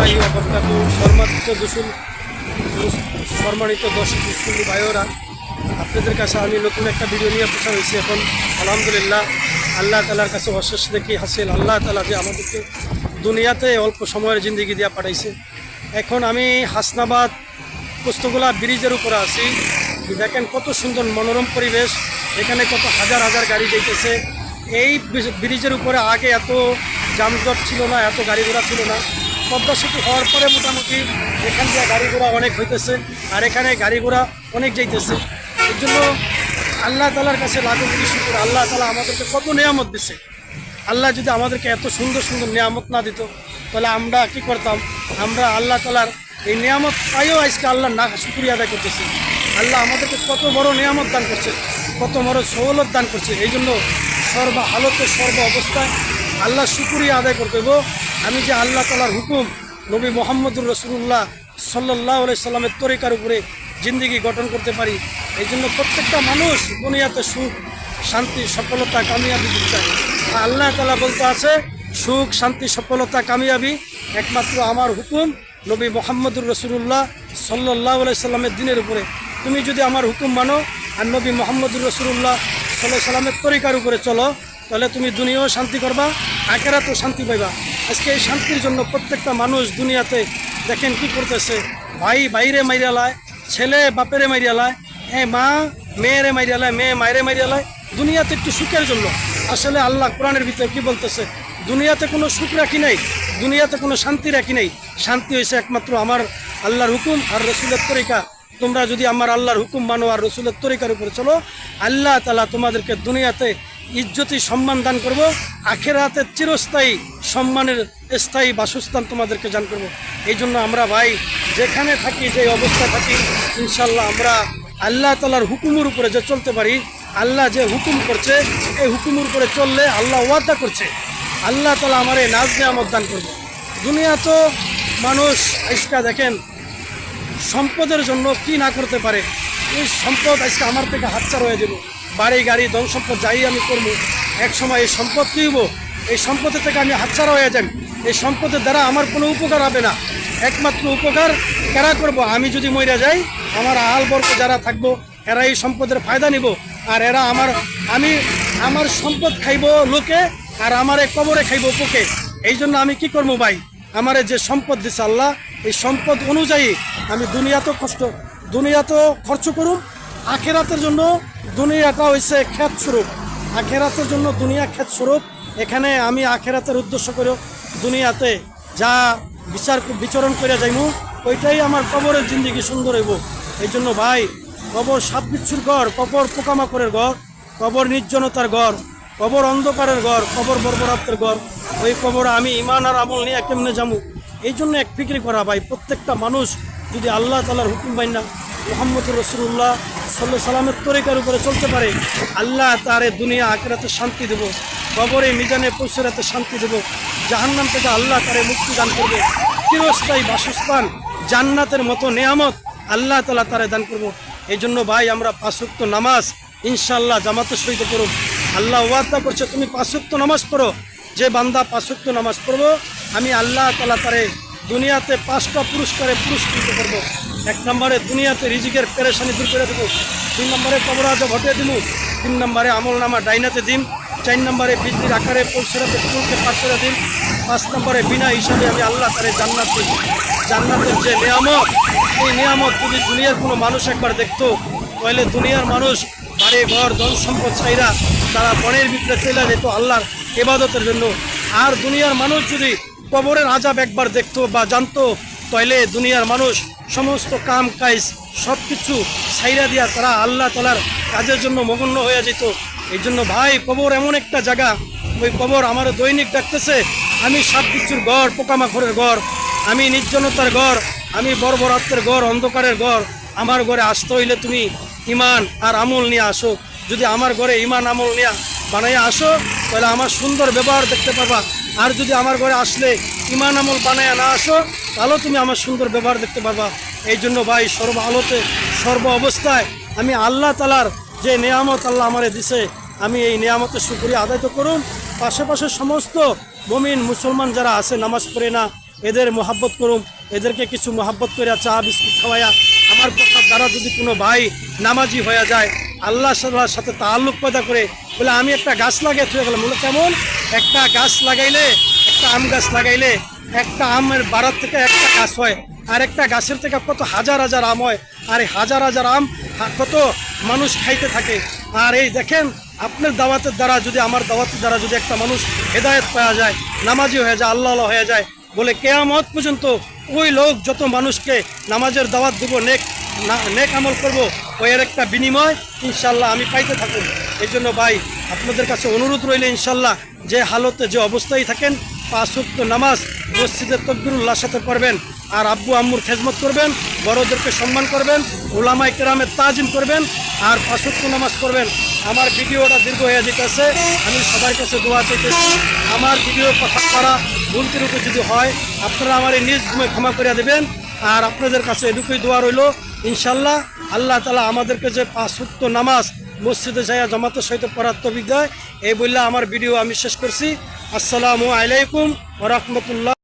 রহমতুল্লাহি ওয়া বারাকাতুহু। সম্মানিত দর্শক মুসল্লি ভাইয়েরা, আপনাদের কাছে আমি নতুন একটা ভিডিও নিয়ে প্রচার হয়েছি। এখন আলহামদুলিল্লাহ আল্লাহ তাআলার কাছে অশেষ দেখি হাসিল আল্লাহ তাআলা যে আমাদেরকে দুনিয়াতে অল্প সময়ের জিন্দিগি দিয়া পাঠাইছে। এখন আমি হাসনাবাদ পোস্তগোলা ব্রিজের উপরে আছি। দেখেন কত সুন্দর মনোরম পরিবেশ, এখানে কত হাজার হাজার গাড়ি যাইতেছে। এই ব্রিজের উপরে আগে এত যানজট ছিল না, এত গাড়ি ঘোড়া ছিল না। পদ্মা সেতু হওয়ার পরে মোটামুটি এখান দিয়ে গাড়ি ঘোড়া অনেক হইতেছে, আর এখানে গাড়ি ঘোড়া অনেক যাইতেছে। এর জন্য আল্লাহ তাআলার কাছে লাখো কোটি শুকর। আল্লাহ তাআলা আমাদেরকে কত নিয়ামত দিছে। আল্লাহ যদি আমাদেরকে এত সুন্দর সুন্দর নিয়ামত না দিত তাহলে আমরা কি করতাম? আমরা আল্লাহ তাআলার এই নিয়ামত পাইও আজকে আল্লাহ না শুকরিয়া আদায় করতেছি। আল্লাহ আমাদেরকে কত বড় নিয়ামত দান করছে, কত বড় সহলত দান করছে। এই জন্য সর্ব হালতে সর্ব অবস্থায় আল্লাহ শুকরিয়া আদায় করতে হইব। আমি যে আল্লাহ তাআলার হুকুম নবী মুহাম্মদুর রাসূলুল্লাহ সাল্লাল্লাহু আলাইহি সাল্লামের তরিকার উপরে জিন্দেগি গঠন করতে পারি। এই জন্য প্রত্যেকটা মানুষ দুনিয়াতে সুখ শান্তি সফলতা কামিয়াবি দিতে চায়। আল্লাহ তাআলা বলতে আছে, সুখ শান্তি সফলতা কামিয়াবি একমাত্র আমার হুকুম নবী মুহাম্মদুর রাসূলুল্লাহ সাল্লাল্লাহু আলাইহি সাল্লামের দিনের উপরে। তুমি যদি আমার হুকুম মানো আর নবী মুহাম্মদুর রাসূলুল্লাহ সাল্লাল্লাহু আলাইহি সাল্লামের তরিকার উপরে চলো, তাহলে তুমি দুনিয়াও শান্তি করবা, আখিরাতেও শান্তি পাইবা। আজকে এই শান্তির জন্য প্রত্যেকটা মানুষ দুনিয়াতে দেখেন কি করতেছে। ভাই ভাইরে মাইরা লায়, ছেলে বাপেরে মাইরা লায়, মা মেয়েরে মাইরা লায়, মেয়ে মায়েরে মাইরা লায়, দুনিয়াতে একটু সুখের জন্য। আসলে আল্লাহ কোরআনের ভিতরে কি বলতেছে? দুনিয়াতে কোনো সুখ রাখি নাই, দুনিয়াতে কোনো শান্তি রাখি নাই। শান্তি হয়েছে একমাত্র আমার আল্লাহর হুকুম আর রসুলের তরিকা। তোমরা যদি আমার আল্লাহর হুকুম মানো আর রসুলের তরিকার উপরে চলো, আল্লাহ তাআলা তোমাদেরকে দুনিয়াতে ইজ্জতি সম্মান দান করব, আখিরাতে চিরস্থায়ী সম্মানের স্থায়ী বাসস্থান তোমাদেরকে দান করব। এই জন্য আমরা ভাই যেখানে থাকি, যে অবস্থায় থাকি, ইনশাল্লাহ আমরা আল্লাহ তাআলার হুকুমের উপরে যে চলতে পারি। আল্লাহ যে হুকুম করছে এই হুকুমের উপরে চললে আল্লাহ ওয়াদা করছে আল্লাহ তাআলা আমার এই নাজ নিয়ামত দান করবে। দুনিয়া তো মানুষ আজকে দেখেন সম্পদের জন্য কি না করতে পারে। এই সম্পদ আজকে আমার থেকে হাতছাড়া হয়ে যাবে, বাড়ি গাড়ি ধন সম্পদ যাই আমি করবো, এক সময় এই সম্পদ কিনবো, এই সম্পদের থেকে আমি হাতছাড়া হয়ে যাই। এই সম্পদের দ্বারা আমার কোনো উপকার হবে না। একমাত্র উপকার কারা করব? আমি যদি মইরা যাই, আমার আহাল বর্গ যারা থাকবো এরা এই সম্পদের ফায়দা নিব, আর এরা আমার সম্পদ খাইব লোকে, আর আমার কবরে খাইব পোকে। এই জন্য আমি কি করবো ভাই? আমার যে সম্পদ দিছে আল্লাহ, এই সম্পদ অনুযায়ী আমি দুনিয়াতেও খরচ করুম, আখেরাতের জন্য দুনিয়াটা হয়েছে ক্ষেত স্বরূপ। আখেরাতের জন্য দুনিয়া ক্ষেত স্বরূপ। এখানে আমি আখেরাতের উদ্দেশ্য করে দুনিয়াতে যা বিচরণ করে যাইমু, ওইটাই আমার কবরের জিন্দিগি সুন্দর হইব। এই জন্য ভাই, কবর সাপ বিচ্ছুর ঘর, কবর পোকামাকড়ের ঘর, কবর নির্জনতার ঘর, কবর অন্ধকারের ঘর, কবর বর্বরত্বের ঘর। ওই কবর আমি ইমান আর আমল নিয়ে কেমনে যাবো? এই জন্য এক ফিক্রি করা ভাই, প্রত্যেকটা মানুষ যদি আল্লাহ তাআলার হুকুম বাইনা মুহাম্মদুর রাসূলুল্লাহ সাল্লাল্লাহু আলাইহি সাল্লামের তরিকার উপরে চলতে পারে, আল্লাহ তারে দুনিয়া আখিরাতে শান্তি দেব, কবরে মিজানে পৌঁছাতে শান্তি দেব, জাহান্নাম থেকে আল্লাহ তারে মুক্তি দান করবে, চিরস্থায়ী বাসস্থান জান্নাতের মতো নেয়ামত আল্লাহ তাআলা তারে দান করব। এই জন্য ভাই আমরা 5 ওয়াক্ত নামাজ ইনশাআল্লাহ জামাতের সহিত পড়ব। আল্লাহ ওয়াদা করছে, তুমি 5 ওয়াক্ত নামাজ পড়ো, যে বান্দা 5 ওয়াক্ত নামাজ পড়বো আমি আল্লাহ তাআলা তারে দুনিয়াতে 5টা পুরস্কারে পুরস্কৃত করব। 1 নম্বরে দুনিয়াতে রিজিকের পেরেশানি দূর করে দেবো, 2 নম্বরে কবর আযাব হটিয়ে দিব, 3 নম্বরে আমল নামা ডাইনাতে দিম, 4 নম্বরে বিজলির আকারে পৌঁছাতে পুরুষকে পার করে দিন, 5 নম্বরে বিনা হিসাবে আমি আল্লাহ তারে জান্নাত দিই। জান্নাতের যে নিয়ামত, এই নিয়ামত যদি দুনিয়ার কোনো মানুষ একবার দেখতো, তাহলে দুনিয়ার মানুষ বাড়ি ঘর ধন সম্পদ ছাইরা তারা বনের ভিতরে চলে যেত আল্লাহর ইবাদতের জন্য। আর দুনিয়ার মানুষ যদি কবরের আযাব একবার দেখতো বা জানতো, তাহলে দুনিয়ার মানুষ সমস্ত কাম কাজ সব কিছু ছাইরা দিয়া তারা আল্লাহ তাআলার কাজের জন্য মগ্ন হয়ে যেত। এই জন্য ভাই, কবর এমন একটা জায়গা, ওই কবর আমার দৈনিক ডাকতেছে, আমি সাপ বিচ্ছুর ঘর, পোকামাকড়ের ঘর, আমি নির্জনতার ঘর, আমি বর্বরত্বের ঘর, অন্ধকারের ঘর। আমার ঘরে আসতে হইলে তুমি ইমান আর আমল নিয়ে আসো। যদি আমার ঘরে ইমান আমল নিয়ে বানাইয়া আসো, তাহলে আমার সুন্দর ব্যবহার দেখতে পারবা। আর যদি আমার ঘরে আসলে ইমান আমল বানাইয়া না আসো, তাহলেও তুমি আমার সুন্দর ব্যবহার দেখতে পারবা। এই জন্য ভাই, সর্ব আলোতে সর্ব অবস্থায় আমি আল্লাহ তাআলার যে নিয়ামত আল্লাহ আমারে দিছে, আমি এই নিয়ামতের শুকরিয়া আদায় তো করুন। পাশে সমস্ত মুমিন মুসলমান যারা আছে নামাজ পড়ে না, এদের মহাব্বত করুম, এদেরকে কিছু মহাব্বত করে চা বিস্কুট খাওয়াইয়া আমার কথার দ্বারা যদি কোনো ভাই নামাজি হয়ে যায়, আল্লাহ সাল্লাহর সাথে তাল্লুক পয়দা করে বলে আমি একটা গাছ লাগিয়ে থুয়ে গেলাম, বলে কেমন? একটা গাছ লাগাইলে, একটা আম গাছ লাগাইলে একটা আমের বাড়ার থেকে একটা গাছ হয়, আর একটা গাছের থেকে কত হাজার হাজার আম হয়, আর এই হাজার হাজার আম কত মানুষ খাইতে থাকে। আর এই দেখেন আপনার দাওয়াতের দ্বারা যদি, আমার দাওয়াতের দ্বারা যদি একটা মানুষ হেদায়েত পাওয়া যায়, নামাজি হয়ে যায়, আল্লাহ হয়ে যায়, বলে কেয়ামত পর্যন্ত ওই লোক যত মানুষকে নামাজের দাওয়াত দিব, নেক আমল করব, ওই এর একটা বিনিময় ইনশাল্লাহ আমি পাইতে থাকুন। এই জন্য ভাই আপনাদের কাছে অনুরোধ রইলে ইনশাল্লাহ যে হালতে যে অবস্থায় থাকেন 5 ওয়াক্ত নামাজ মসজিদের তকবীরুল্লাহর সাথে পড়বেন, আর আব্বু আম্মুর খেজমত করবেন, বড়দেরকে সম্মান করবেন, ওলামায়ে কেরামের তাজিম করবেন, আর 5 ওয়াক্ত নামাজ পড়বেন। আমার ভিডিওটা দীর্ঘ হয়ে যেতেছে, আমি সবার কাছে দোয়া চাইতেছি, আমার ভিডিও কথা করা ভুল ত্রুটি যদি হয় আপনারা আমার এই নিজ গুমে ক্ষমা করে দেবেন। আর আপনাদের কাছে এটুকুই দোয়া রইল, ইনশাল্লাহ আল্লাহ তাআলা আমাদেরকে যে 5 ওয়াক্ত নামাজ মসজিদে যাইয়া জামাতের সহিত পড়ার তৌফিক দেয়। এই বললে আমার ভিডিও আমি শেষ করছি। আসসালামু আলাইকুম ওয়া রাহমাতুল্লাহ।